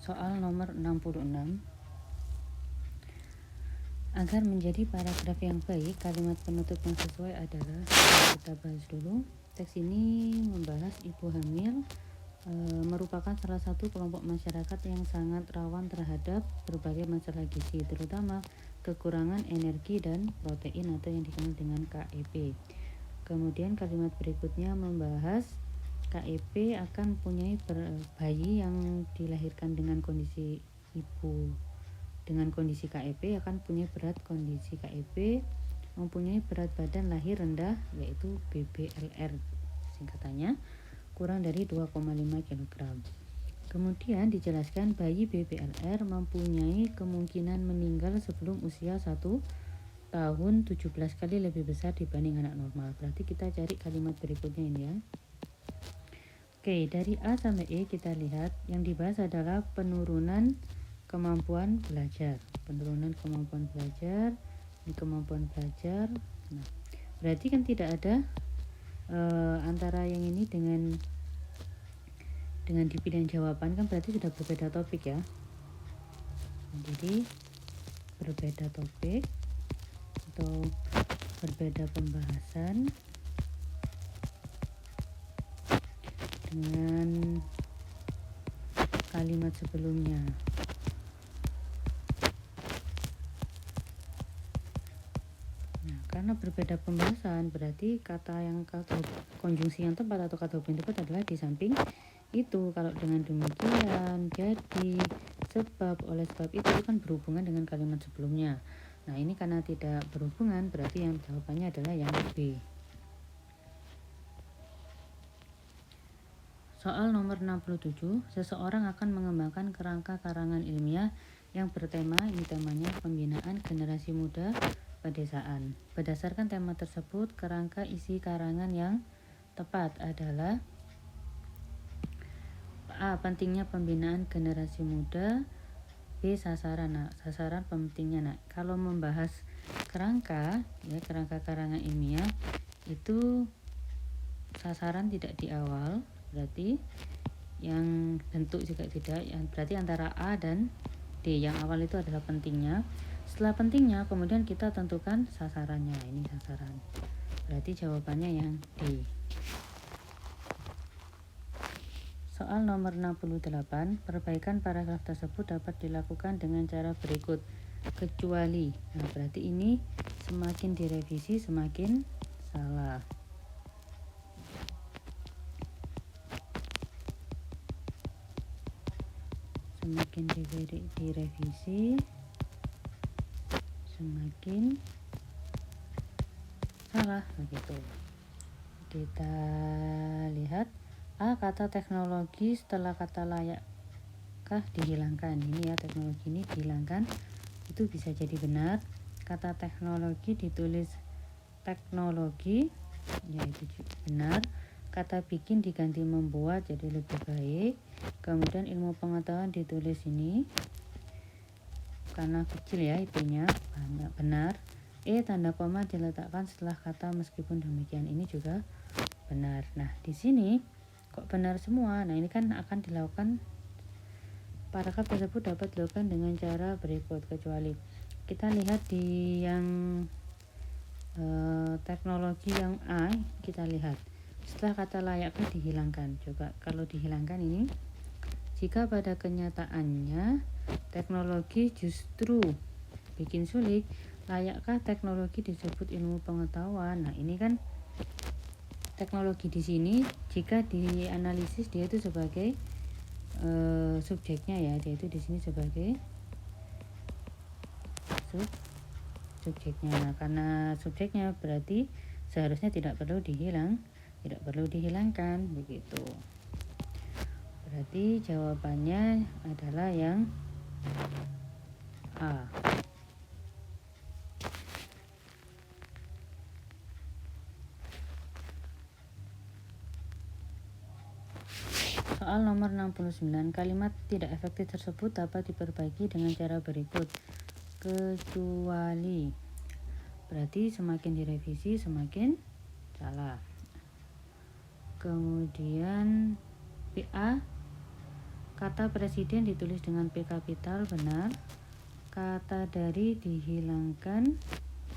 Soal nomor 66. Agar menjadi paragraf yang baik, kalimat penutup yang sesuai adalah, kita bahas dulu. Teks ini membahas ibu hamil merupakan salah satu kelompok masyarakat yang sangat rawan terhadap berbagai masalah gizi, terutama kekurangan energi dan protein atau yang dikenal dengan KEP. Kemudian kalimat berikutnya membahas KEP akan mempunyai bayi yang dilahirkan dengan kondisi ibu dengan kondisi KEP akan punya berat kondisi KEP mempunyai berat badan lahir rendah yaitu BBLR singkatannya kurang dari 2,5 kg. Kemudian dijelaskan bayi BBLR mempunyai kemungkinan meninggal sebelum usia 1 tahun 17 kali lebih besar dibanding anak normal. Berarti kita cari kalimat berikutnya ini ya. Oke, dari A sampai E kita lihat yang dibahas adalah penurunan kemampuan belajar. Nah, berarti kan tidak ada antara yang ini dengan di pilihan jawaban kan berarti sudah berbeda topik ya. Jadi berbeda topik atau berbeda pembahasan dengan kalimat sebelumnya. Nah, karena berbeda pembahasan berarti kata konjungsi yang tepat atau kata hubungan tepat adalah di samping itu. Kalau dengan demikian, jadi, sebab, oleh sebab itu kan berhubungan dengan kalimat sebelumnya. Nah, ini karena tidak berhubungan berarti yang jawabannya adalah yang B. Soal nomor 67, seseorang akan mengembangkan kerangka karangan ilmiah yang bertema, ini temanya pembinaan generasi muda pedesaan. Berdasarkan tema tersebut, kerangka isi karangan yang tepat adalah A. Pentingnya pembinaan generasi muda. B. Sasaran. Nah, sasaran pentingnya. Nah, kalau membahas kerangka, ya kerangka karangan ilmiah itu sasaran tidak di awal, berarti yang bentuk juga tidak. Berarti antara A dan D. Yang awal itu adalah pentingnya. Setelah pentingnya, kemudian kita tentukan sasarannya. Ini sasaran. Berarti jawabannya yang D. Soal nomor 68, perbaikan paragraf tersebut dapat dilakukan dengan cara berikut, kecuali. Nah, berarti ini semakin direvisi semakin salah. Semakin direvisi semakin salah, begitu. Kita lihat A. Kata teknologi setelah kata layakkah dihilangkan. Ini ya, teknologi ini dihilangkan, itu bisa jadi benar. Kata teknologi ditulis teknologi, ya itu benar. Kata bikin diganti membuat, jadi lebih baik. Kemudian ilmu pengetahuan ditulis ini karena kecil ya itunya, benar. Tanda koma diletakkan setelah kata meskipun demikian, ini juga benar. Nah, di sini kok benar semua. Nah, ini kan akan dilakukan, paragraf tersebut dapat dilakukan dengan cara berikut, kecuali. Kita lihat di yang teknologi yang A, kita lihat setelah kata layakkah dihilangkan. Coba kalau dihilangkan ini, jika pada kenyataannya teknologi justru bikin sulit, layakkah teknologi disebut ilmu pengetahuan. Nah, ini kan teknologi di sini jika dianalisis dia itu sebagai subjeknya ya, dia itu di sini sebagai subjeknya. Nah, karena subjeknya berarti seharusnya tidak perlu dihilangkan begitu. Berarti jawabannya adalah yang A. Soal nomor 69, kalimat tidak efektif tersebut dapat diperbaiki dengan cara berikut, kecuali. Berarti semakin direvisi semakin salah. Kemudian BA, Kata presiden ditulis dengan P kapital, benar. Kata dari dihilangkan,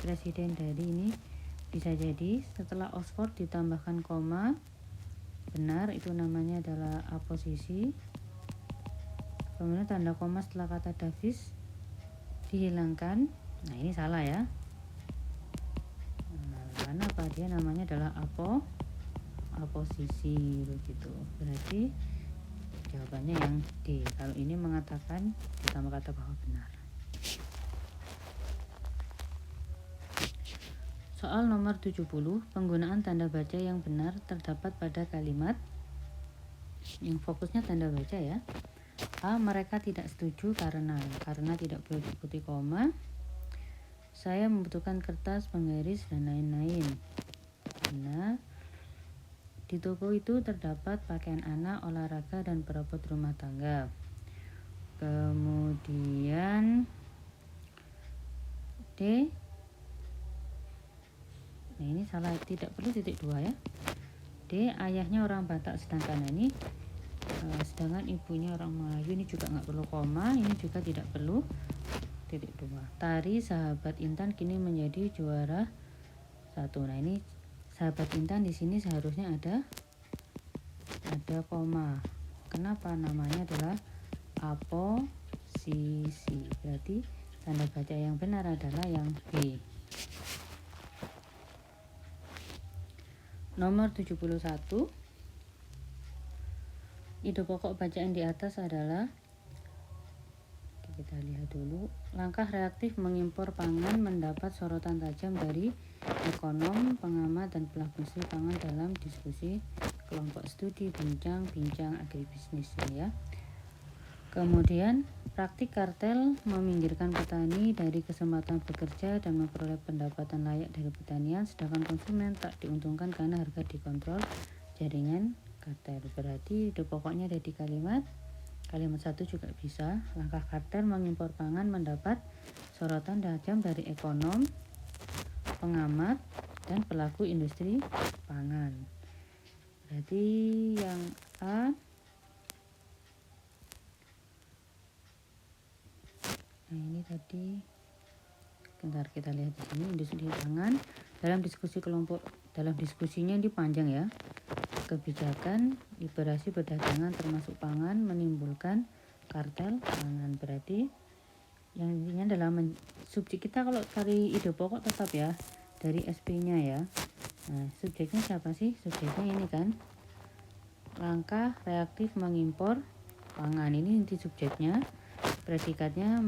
presiden dari ini bisa jadi. Setelah Oxford ditambahkan koma, benar, itu namanya adalah aposisi. Kemudian tanda koma setelah kata Davis dihilangkan, nah ini salah ya. Karena apa, dia namanya adalah aposisi begitu. Berarti jawabannya yang D. Kalau ini mengatakan ditambah kata bahwa benar. Soal nomor 70, penggunaan tanda baca yang benar terdapat pada kalimat yang fokusnya tanda baca ya. A. Mereka tidak setuju karena tidak boleh diikuti koma. Saya membutuhkan kertas, penggaris, dan lain-lain. Karena di toko itu terdapat pakaian anak, olahraga, dan perabot rumah tangga. Kemudian D. Nah ini salah, tidak perlu titik 2 ya. D. Ayahnya orang Batak sedangkan ini sedangkan ibunya orang Melayu, ini juga nggak perlu koma, ini juga tidak perlu titik 2. Tari sahabat Intan kini menjadi juara 1. Nah ini sahabat Intan di sini seharusnya ada koma. Kenapa? Namanya adalah aposisi. Berarti tanda baca yang benar adalah yang B. Nomor 71. Ide pokok bacaan di atas adalah, kita lihat dulu. Langkah reaktif mengimpor pangan mendapat sorotan tajam dari ekonom, pengamat, dan pelaku industri pangan dalam diskusi kelompok studi bincang-bincang agribisnis ya. Kemudian praktik kartel meminggirkan petani dari kesempatan bekerja dan memperoleh pendapatan layak dari pertanian, sedangkan konsumen tak diuntungkan karena harga dikontrol jaringan kartel. Berarti ide pokoknya ada di kalimat 1 juga bisa. Langkah kartel mengimpor pangan mendapat sorotan tajam dari ekonom, pengamat, dan pelaku industri pangan. Berarti yang A. Nah ini tadi, bentar kita lihat di sini, industri pangan dalam diskusi kelompok, dalam diskusinya ini panjang ya. Kebijakan liberasi perdagangan termasuk pangan menimbulkan kartel pangan. Berarti yang intinya adalah subjek kita kalau cari ide pokok tetap ya dari SP-nya ya. Nah, subjeknya siapa sih? Subjeknya ini kan. Langkah reaktif mengimpor pangan, ini inti subjeknya. Predikatnya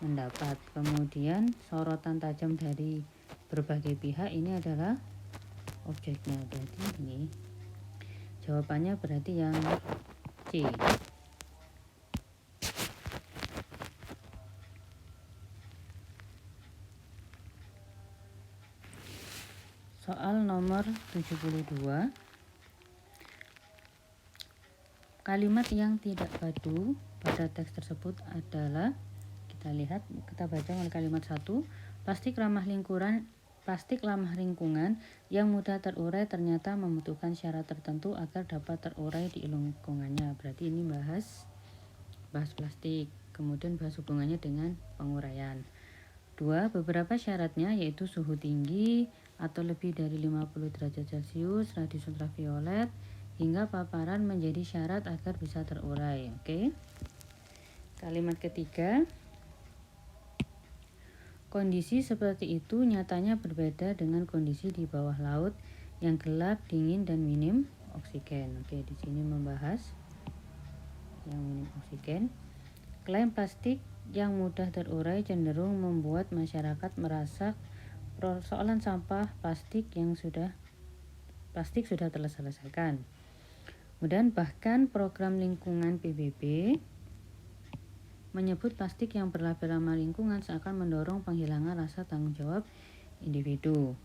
mendapat. Kemudian sorotan tajam dari berbagai pihak, ini adalah objeknya. Berarti ini jawabannya berarti yang C. Soal nomor 72. Kalimat yang tidak padu pada teks tersebut adalah, kita baca mulai kalimat 1. Plastik ramah lingkungan yang mudah terurai ternyata membutuhkan syarat tertentu agar dapat terurai di lingkungannya. Berarti ini bahas plastik, kemudian bahas hubungannya dengan penguraian. 2. Beberapa syaratnya yaitu suhu tinggi atau lebih dari 50 derajat Celcius, radius ultraviolet, hingga paparan menjadi syarat agar bisa terurai. Oke. Kalimat ketiga. Kondisi seperti itu nyatanya berbeda dengan kondisi di bawah laut yang gelap, dingin, dan minim oksigen. Oke, di sini membahas yang minim oksigen. Klaim plastik yang mudah terurai cenderung membuat masyarakat merasa persoalan sampah plastik sudah terselesaikan. Kemudian bahkan program lingkungan PBB menyebut plastik yang berlabel ramah lingkungan seakan mendorong penghilangan rasa tanggung jawab individu.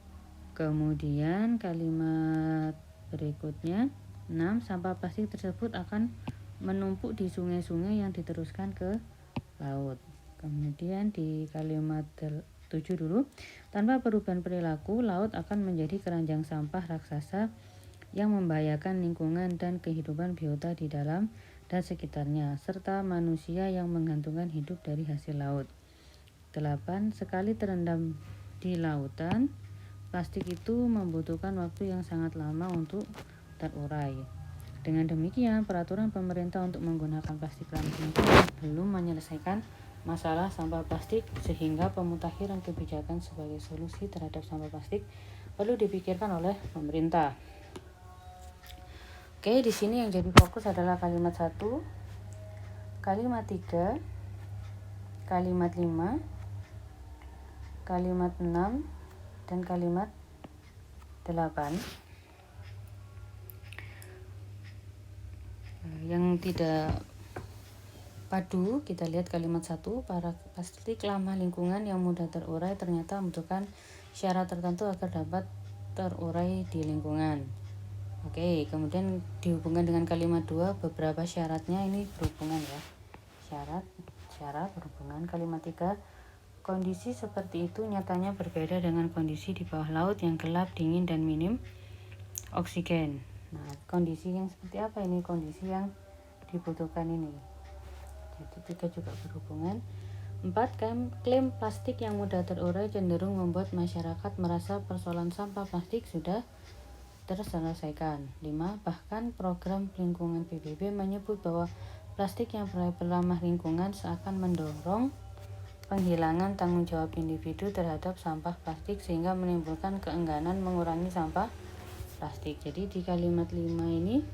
Kemudian kalimat berikutnya, 6. Sampah plastik tersebut akan menumpuk di sungai-sungai yang diteruskan ke laut. Kemudian di kalimat 7 dulu, tanpa perubahan perilaku, laut akan menjadi keranjang sampah raksasa yang membahayakan lingkungan dan kehidupan biota di dalam dan sekitarnya, serta manusia yang menggantungkan hidup dari hasil laut. 8. Sekali terendam di lautan, plastik itu membutuhkan waktu yang sangat lama untuk terurai. Dengan demikian, peraturan pemerintah untuk menggunakan plastik ramah lingkungan belum menyelesaikan masalah sampah plastik, sehingga pemutakhiran kebijakan sebagai solusi terhadap sampah plastik perlu dipikirkan oleh pemerintah. Oke, di sini yang jadi fokus adalah kalimat 1, kalimat 3, kalimat 5, kalimat 6, dan kalimat 8. Yang tidak padu, kita lihat kalimat 1, para plastik ramah lingkungan yang mudah terurai ternyata membutuhkan syarat tertentu agar dapat terurai di lingkungan. Oke, kemudian dihubungkan dengan kalimat 2, beberapa syaratnya ini berhubungan ya. Syarat berhubungan. Kalimat 3, kondisi seperti itu nyatanya berbeda dengan kondisi di bawah laut yang gelap, dingin, dan minim oksigen. Nah, kondisi yang seperti apa ini? Kondisi yang dibutuhkan ini. Jadi 3 juga berhubungan. 4, klaim plastik yang mudah terurai cenderung membuat masyarakat merasa persoalan sampah plastik sudah terselesaikan. 5, bahkan program lingkungan PBB menyebut bahwa plastik yang ramah lingkungan seakan mendorong penghilangan tanggung jawab individu terhadap sampah plastik sehingga menimbulkan keengganan mengurangi sampah plastik. Jadi di kalimat 5 ini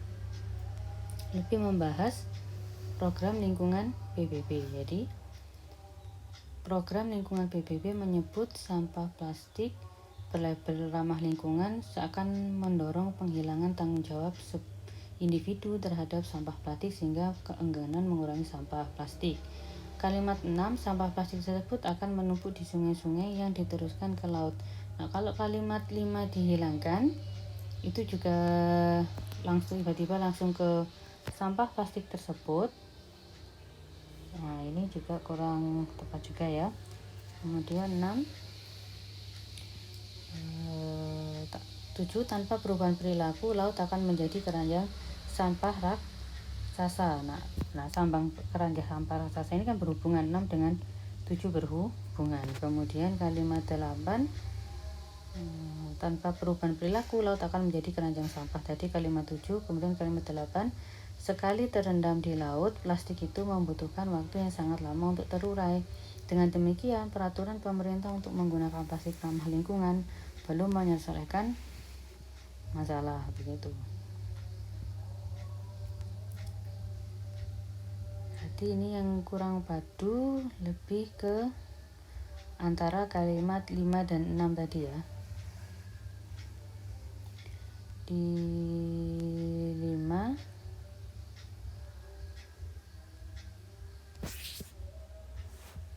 lebih membahas program lingkungan PBB. Jadi program lingkungan PBB menyebut sampah plastik berlabel ramah lingkungan seakan mendorong penghilangan tanggung jawab individu terhadap sampah plastik sehingga keengganan mengurangi sampah plastik. Kalimat 6, sampah plastik tersebut akan menumpuk di sungai-sungai yang diteruskan ke laut. Nah, kalau kalimat 5 dihilangkan, itu juga tiba-tiba langsung ke sampah plastik tersebut. Nah, ini juga kurang tepat juga ya. Kemudian 7, tanpa perubahan perilaku, laut akan menjadi keranjang sampah raksasa. Nah, keranjang sampah raksasa ini kan berhubungan, 6 dengan 7 berhubungan. Kemudian kalimat 8, tanpa perubahan perilaku, laut akan menjadi keranjang sampah. Tadi kalimat 7, kemudian kalimat 8, sekali terendam di laut, plastik itu membutuhkan waktu yang sangat lama untuk terurai. Dengan demikian, peraturan pemerintah untuk menggunakan plastik ramah lingkungan belum menyelesaikan masalah, begitu. Jadi ini yang kurang padu lebih ke antara kalimat 5 dan 6 tadi ya. Di